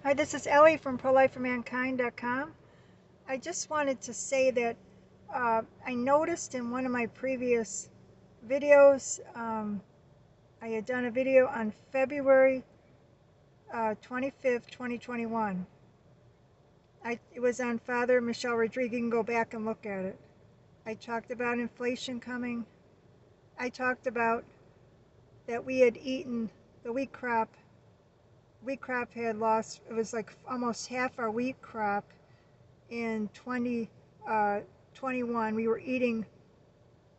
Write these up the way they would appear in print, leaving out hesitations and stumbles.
Hi, this is Ellie from ProLifeForMankind.com. I just wanted to say that I noticed in one of my previous videos, I had done a video on February 25th, 2021. It was on Father Fr.Rodrigue. You can go back and look at it. I talked about inflation coming. I talked about that we had eaten the wheat crop. Wheat crop had lost, it was like almost half our wheat crop in 2021. We were eating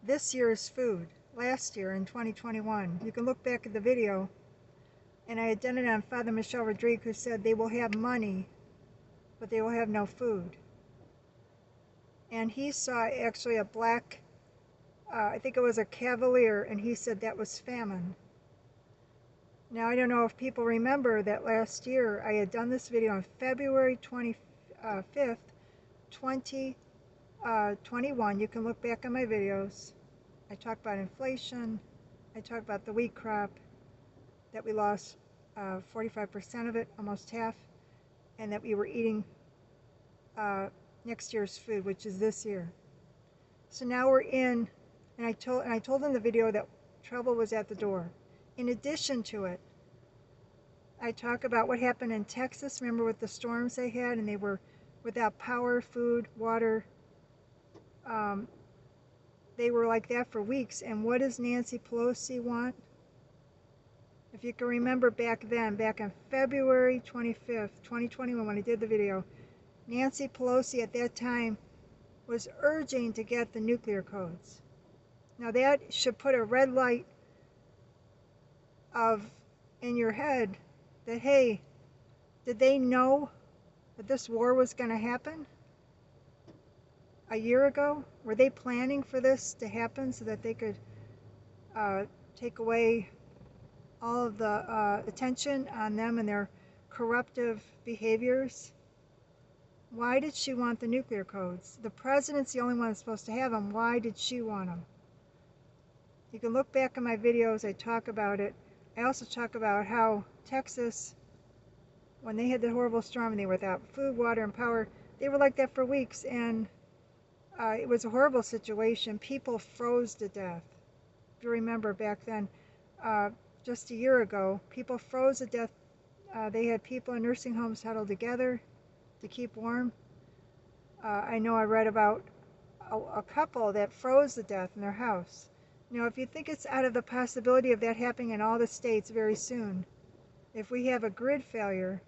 this year's food last year in 2021. You can look back at the video, and I had done it on Father Fr.Rodrigue, who said they will have money, but they will have no food. And he saw actually a black, I think it was a cavalier, and he said that was famine. Now, I don't know if people remember that last year I had done this video on February 25th, 2021. You can look back on my videos. I talk about inflation. I talk about the wheat crop, that we lost 45% of it, almost half, and that we were eating next year's food, which is this year. So now we're in, and I told in the video that trouble was at the door. In addition to it, I talk about what happened in Texas. Remember with the storms they had, and they were without power, food, water. They were like that for weeks. And what does Nancy Pelosi want? If you can remember back then, back on February 25th, 2021, when I did the video, Nancy Pelosi at that time was urging to get the nuclear codes. Now that should put a red light in your head that, hey, did they know that this war was going to happen a year ago? Were they planning for this to happen so that they could take away all of the attention on them and their corruptive behaviors? Why did she want the nuclear codes? The president's the only one that's supposed to have them. Why did she want them? You can look back in my videos. I talk about it. I also talk about how Texas, when they had the horrible storm and they were without food, water, and power, they were like that for weeks, and it was a horrible situation. People froze to death. If you remember back then, just a year ago, people froze to death. They had people in nursing homes huddled together to keep warm. I know I read about a couple that froze to death in their house. Now, if you think it's out of the possibility of that happening in all the states very soon, if we have a grid failure,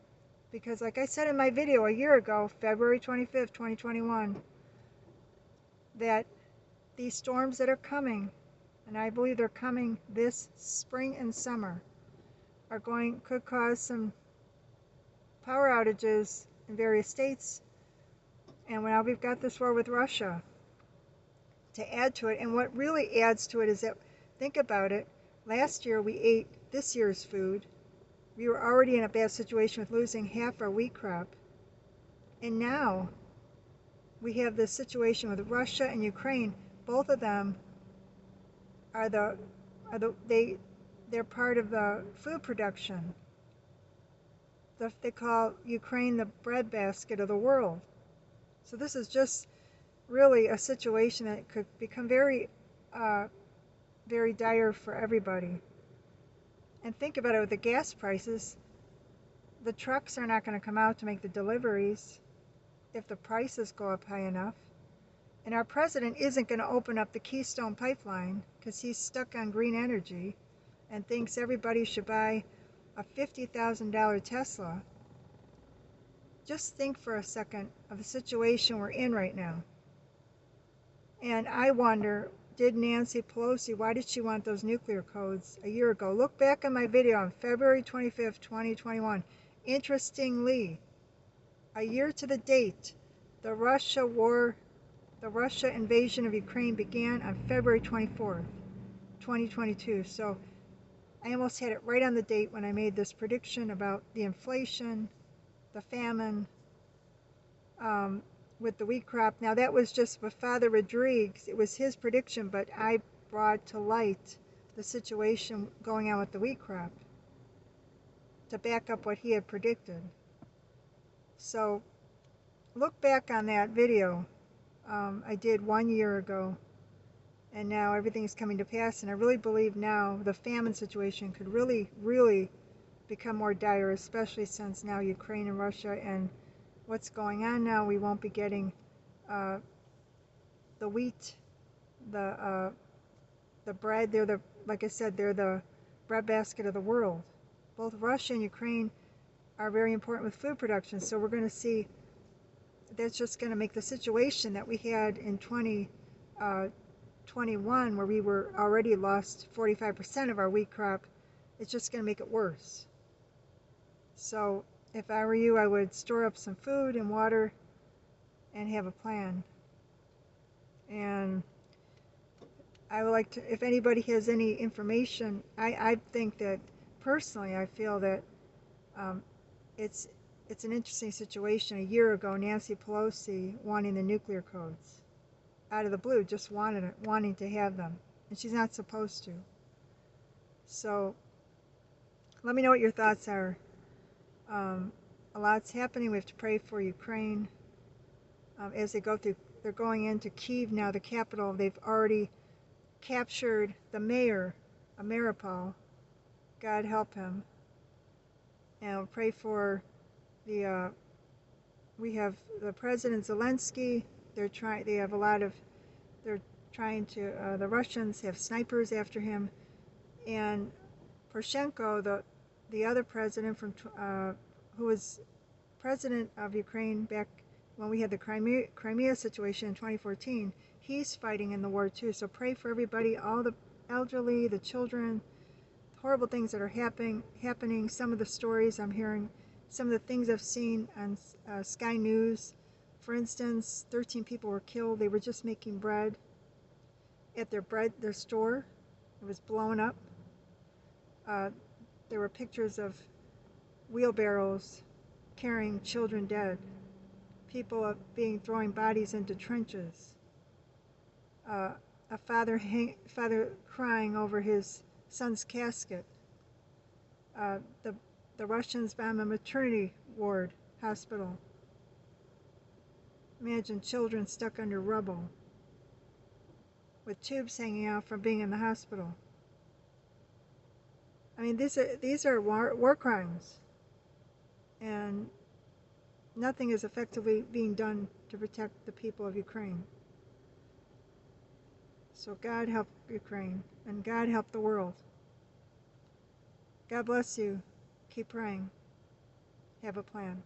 because like I said in my video a year ago, February 25th, 2021, that these storms that are coming, and I believe they're coming this spring and summer, could cause some power outages in various states. And now we've got this war with Russia to add to it. And what really adds to it is that, think about it, last year we ate this year's food. We were already in a bad situation with losing half our wheat crop. And now we have this situation with Russia and Ukraine. Both of them they're part of the food production. They call Ukraine the breadbasket of the world. So this is just really a situation that could become very, very dire for everybody. And think about it, with the gas prices, the trucks are not going to come out to make the deliveries if the prices go up high enough. And our president isn't going to open up the Keystone Pipeline because he's stuck on green energy and thinks everybody should buy a $50,000 Tesla. Just think for a second of the situation we're in right now. And I wonder, did Nancy Pelosi, why did she want those nuclear codes a year ago? Look back on my video on February 25th, 2021. Interestingly, a year to the date, the Russia invasion of Ukraine began on February 24th, 2022. So I almost had it right on the date when I made this prediction about the inflation, the famine, with the wheat crop. Now that was just with Father Rodrigue. It was his prediction, but I brought to light the situation going on with the wheat crop to back up what he had predicted. So look back on that video I did 1 year ago, and now everything's coming to pass. And I really believe now the famine situation could really, really become more dire, especially since now Ukraine and Russia and what's going on now. We won't be getting uh, the wheat, the the bread. They're the, like I said, they're the breadbasket of the world. Both Russia and Ukraine are very important with food production. So we're going to see that's just going to make the situation that we had in 2021, where we were already lost 45% of our wheat crop. It's just going to make it worse. So if I were you, I would store up some food and water and have a plan. And I would like to, if anybody has any information, I think that personally, I feel that um, it's an interesting situation. A year ago, Nancy Pelosi wanting the nuclear codes out of the blue, just wanting to have them, and she's not supposed to. So let me know what your thoughts are. A lot's happening. We have to pray for Ukraine as they go through. They're going into Kyiv now, the capital. They've already captured the mayor of Mariupol. God help him. And we'll pray for the. We have the President Zelensky. They have a lot of. They're trying to. The Russians have snipers after him, and Poroshenko, the other president from who was president of Ukraine back when we had the Crimea situation in 2014, he's fighting in the war too. So pray for everybody, all the elderly, the children, horrible things that are happening. Some of the stories I'm hearing, some of the things I've seen on Sky News. For instance, 13 people were killed. They were just making bread at their store. It was blown up. There were pictures of wheelbarrows carrying children dead, people throwing bodies into trenches, a father crying over his son's casket. The Russians bombed a maternity ward hospital. Imagine children stuck under rubble with tubes hanging out from being in the hospital. I mean, these are war crimes, and nothing is effectively being done to protect the people of Ukraine. So God help Ukraine, and God help the world. God bless you. Keep praying. Have a plan.